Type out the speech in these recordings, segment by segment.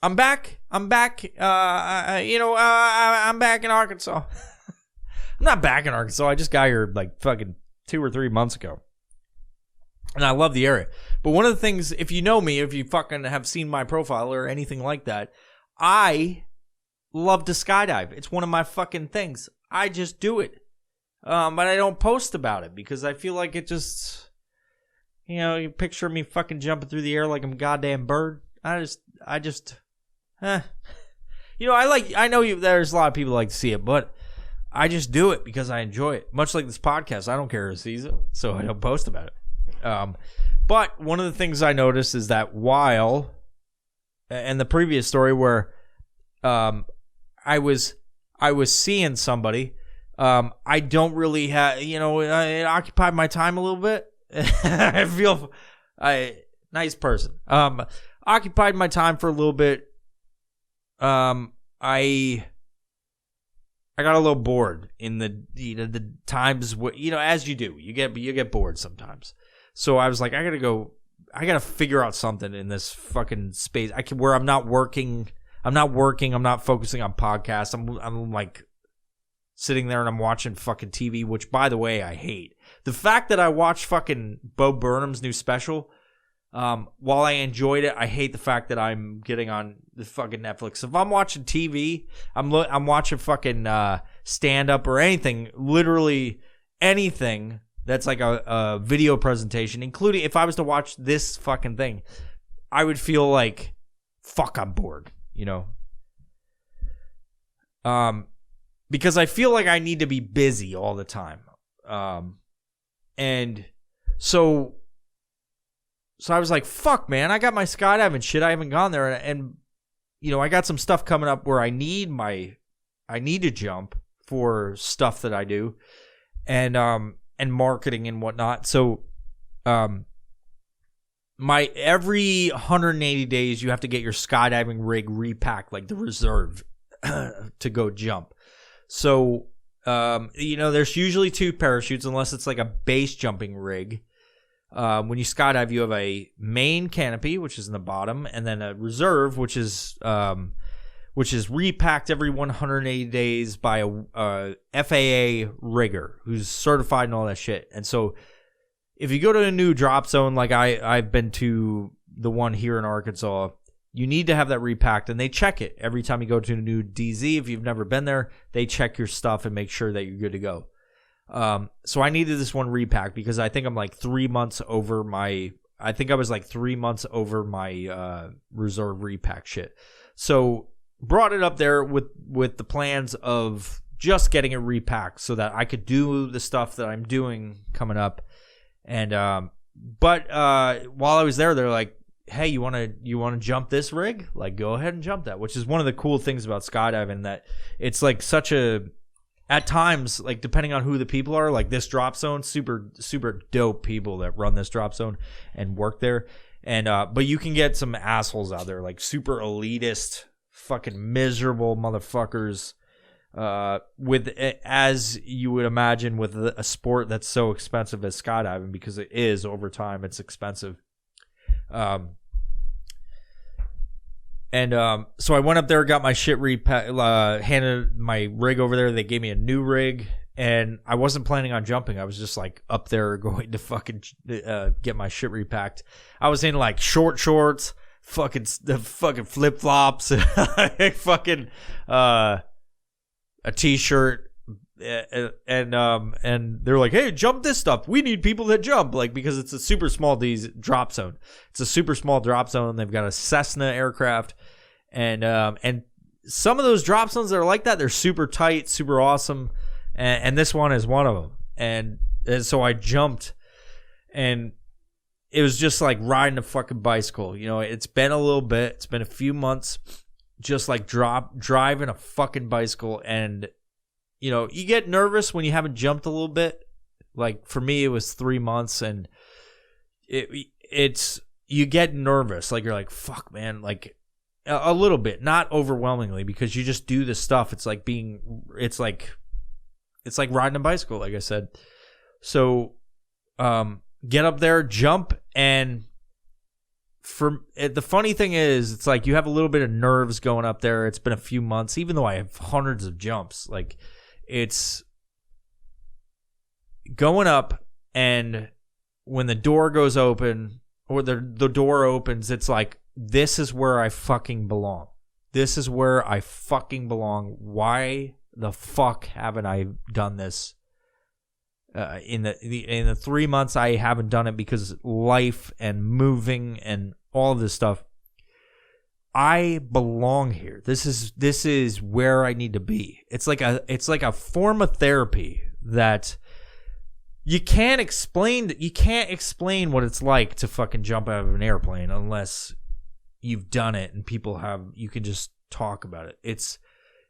I'm back. I'm back in Arkansas. I'm not back in Arkansas. I just got here like fucking 2 or 3 months ago. And I love the area. But one of the things, if you know me, if you fucking have seen my profile or anything like that, I love to skydive. It's one of my fucking things. I just do it. But I don't post about it because I feel like it just, you picture me fucking jumping through the air like I'm a goddamn bird. I know there's a lot of people that like to see it, but I just do it because I enjoy it. Much like this podcast, I don't care who sees it, so I don't post about it. But one of the things I noticed is that while, and the previous story where I was seeing somebody, I don't really have, it occupied my time a little bit. I feel, nice person. Occupied my time for a little bit. I got a little bored in the times where, as you do, you get bored sometimes. So I was like, I gotta figure out something in this fucking space. Where I'm not working, I'm not focusing on podcasts. I'm like sitting there and I'm watching fucking TV, which by the way, I hate. The fact that I watched fucking Bo Burnham's new special, while I enjoyed it, I hate the fact that I'm getting on the fucking Netflix. If I'm watching TV, I'm watching fucking stand up or anything, literally anything that's like a video presentation, including if I was to watch this fucking thing, I would feel like, fuck, I'm bored, because I feel like I need to be busy all the time. And so I was like, fuck, man, I got my skydiving shit. I haven't gone there. And I got some stuff coming up where I need to jump for stuff that I do and marketing and whatnot. So, every 180 days, you have to get your skydiving rig repacked, like the reserve to go jump. So, there's usually 2 parachutes unless it's like a base jumping rig. When you skydive, you have a main canopy, which is in the bottom, and then a reserve, which is repacked every 180 days by a FAA rigger who's certified and all that shit. And so, if you go to a new drop zone, like I've been to the one here in Arkansas, you need to have that repacked, and they check it every time you go to a new DZ. If you've never been there, they check your stuff and make sure that you're good to go. So I needed this one repacked because I think I'm like 3 months over my. I think I was like 3 months over my reserve repack shit. So brought it up there with the plans of just getting it repacked so that I could do the stuff that I'm doing coming up. And but while I was there, they're like, hey, you want to jump this rig? Like, go ahead and jump that, which is one of the cool things about skydiving, that it's like such a, at times, like depending on who the people are, like this drop zone, super, super dope people that run this drop zone and work there. And, but you can get some assholes out there, like super elitist, fucking miserable motherfuckers, with, as you would imagine, with a sport that's so expensive as skydiving, because it is over time, it's expensive. So I went up there, got my shit handed my rig over there. They gave me a new rig, and I wasn't planning on jumping. I was just like up there going to fucking get my shit repacked. I was in like short shorts, fucking flip flops, fucking a t-shirt. And they're like, hey, jump this stuff. We need people that jump, like, because it's a super small drop zone. It's a super small drop zone. They've got a Cessna aircraft, and some of those drop zones that are like that, they're super tight, super awesome, and this one is one of them. And so I jumped, and it was just like riding a fucking bicycle. It's been a little bit. It's been a few months, just like driving a fucking bicycle. And you get nervous when you haven't jumped a little bit. Like for me, it was 3 months, and it's you get nervous. Like you're like, fuck, man. Like a little bit, not overwhelmingly, because you just do this stuff. It's like riding a bicycle, like I said. So, get up there, jump, and the funny thing is, it's like you have a little bit of nerves going up there. It's been a few months, even though I have hundreds of jumps. Like, it's going up, and when the door goes open, or the door opens, it's like, this is where I fucking belong. This is where I fucking belong. Why the fuck haven't I done this? In the 3 months I haven't done it because life and moving and all of this stuff. I belong here. This is where I need to be. It's like a form of therapy that you can't explain. You can't explain what it's like to fucking jump out of an airplane unless you've done it and you can just talk about it.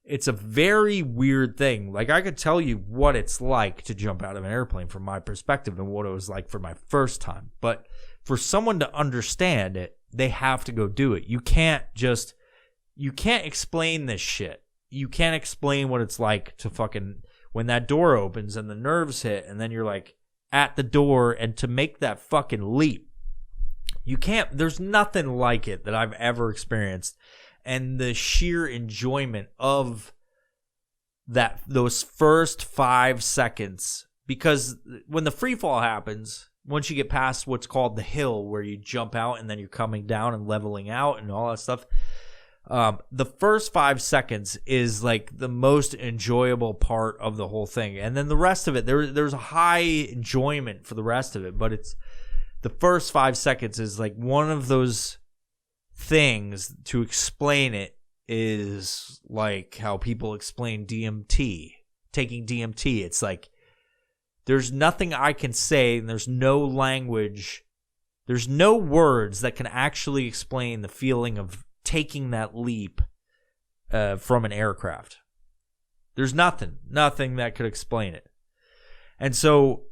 It's a very weird thing. Like, I could tell you what it's like to jump out of an airplane from my perspective and what it was like for my first time. But for someone to understand it, they have to go do it. You can't explain this shit. You can't explain what it's like to fucking, when that door opens and the nerves hit and then you're like at the door, and to make that fucking leap. You can't, there's nothing like it that I've ever experienced. And the sheer enjoyment of those first 5 seconds, because when the free fall happens, once you get past what's called the hill, where you jump out and then you're coming down and leveling out and all that stuff, the first 5 seconds is like the most enjoyable part of the whole thing. And then the rest of it, there's a high enjoyment for the rest of it, but it's the first 5 seconds is like one of those things. To explain it is like how people explain DMT, taking DMT. It's like there's nothing I can say, and there's no language, there's no words that can actually explain the feeling of taking that leap from an aircraft. There's nothing that could explain it. And so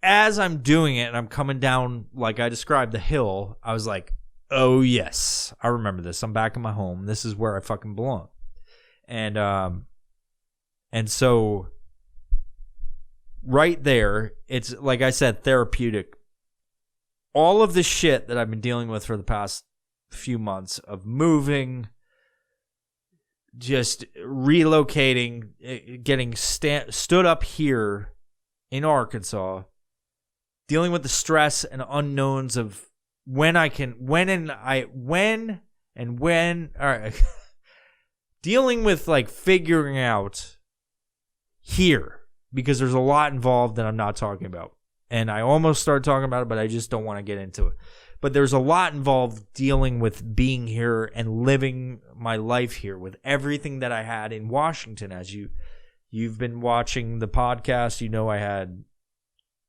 as I'm doing it and I'm coming down, like I described, the hill, I was like, oh, yes, I remember this. I'm back in my home. This is where I fucking belong. And so right there, it's, like I said, therapeutic. All of the shit that I've been dealing with for the past few months of moving, just relocating, getting stood up here in Arkansas, dealing with the stress and unknowns of when, dealing with like figuring out here, because there's a lot involved that I'm not talking about. And I almost started talking about it, but I just don't want to get into it. But there's a lot involved dealing with being here and living my life here with everything that I had in Washington. As you've been watching the podcast, you know I had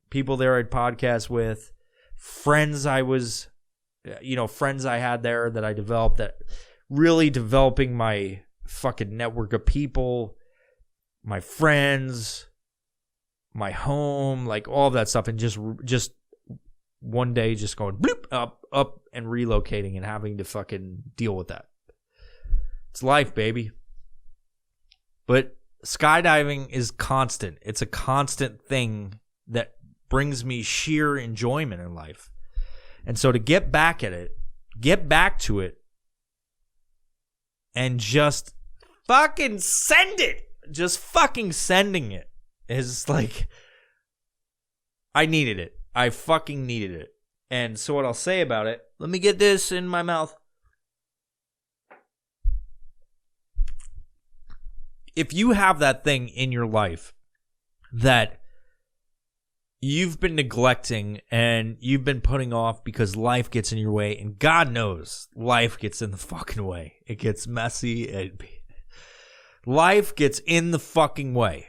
people there I'd podcast with, friends I had there that I developed, that really developing my fucking network of people, my friends, my home, like all of that stuff, and just one day just going bloop up and relocating and having to fucking deal with that. It's life, baby. But skydiving is constant. It's a constant thing that brings me sheer enjoyment in life. And so to get back to it, and just fucking send it. Just fucking sending it is like, I needed it. I fucking needed it. And so what I'll say about it, let me get this in my mouth. If you have that thing in your life that you've been neglecting and you've been putting off because life gets in your way, and God knows life gets in the fucking way. It gets messy. Life gets in the fucking way.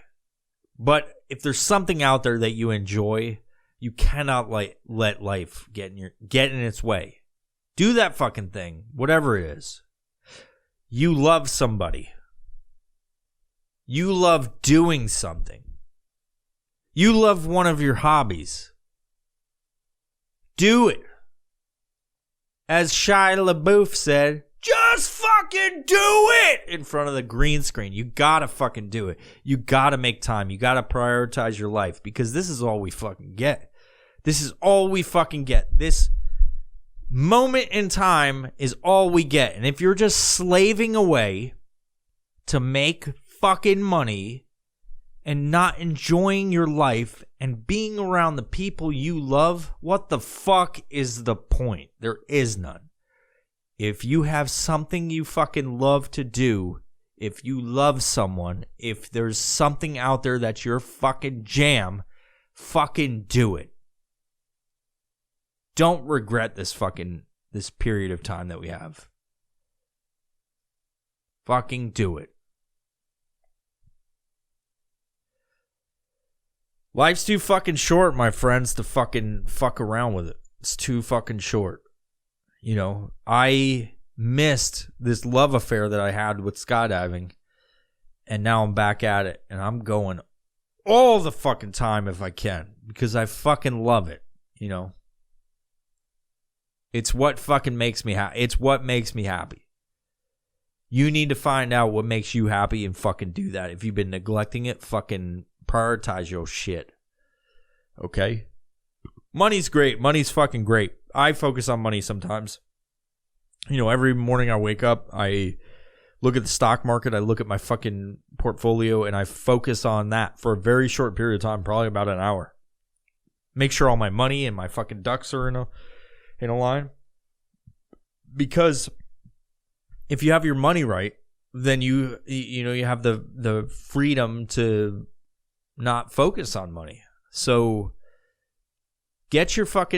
But if there's something out there that you enjoy, you cannot let life get in its way. Do that fucking thing, whatever it is. You love somebody. You love doing something. You love one of your hobbies. Do it. As Shia Laboooff said, just fucking do it in front of the green screen. You gotta fucking do it. You gotta make time. You gotta prioritize your life, because this is all we fucking get. This is all we fucking get. This moment in time is all we get. And if you're just slaving away to make fucking money and not enjoying your life and being around the people you love, what the fuck is the point? There is none. If you have something you fucking love to do, if you love someone, if there's something out there that's your fucking jam, fucking do it. Don't regret this period of time that we have. Fucking do it. Life's too fucking short, my friends, to fucking fuck around with it. It's too fucking short. You know, I missed this love affair that I had with skydiving, and now I'm back at it, and I'm going all the fucking time if I can, because I fucking love it, you know. It's what fucking makes me happy. It's what makes me happy. You need to find out what makes you happy and fucking do that. If you've been neglecting it, fucking prioritize your shit. Okay? Money's great. Money's fucking great. I focus on money sometimes. You know, every morning I wake up, I look at the stock market, I look at my fucking portfolio, and I focus on that for a very short period of time, probably about an hour. Make sure all my money and my fucking ducks are in a line. Because if you have your money right, then you have the freedom to not focus on money. So get your shit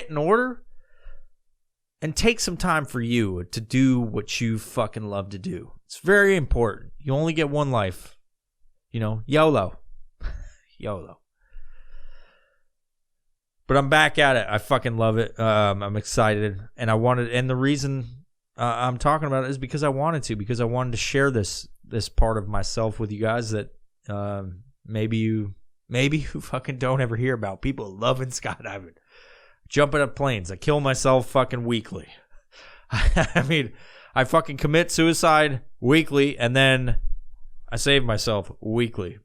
in order and take some time for you to do what you fucking love to do. It's very important. You only get one life. You know, YOLO. YOLO. But I'm back at it. I fucking love it. I'm excited, and the reason I'm talking about it is because I wanted to share this part of myself with you guys that maybe you fucking don't ever hear about. People loving skydiving, jumping up planes. I kill myself fucking weekly. I mean, I fucking commit suicide weekly, and then I save myself weekly.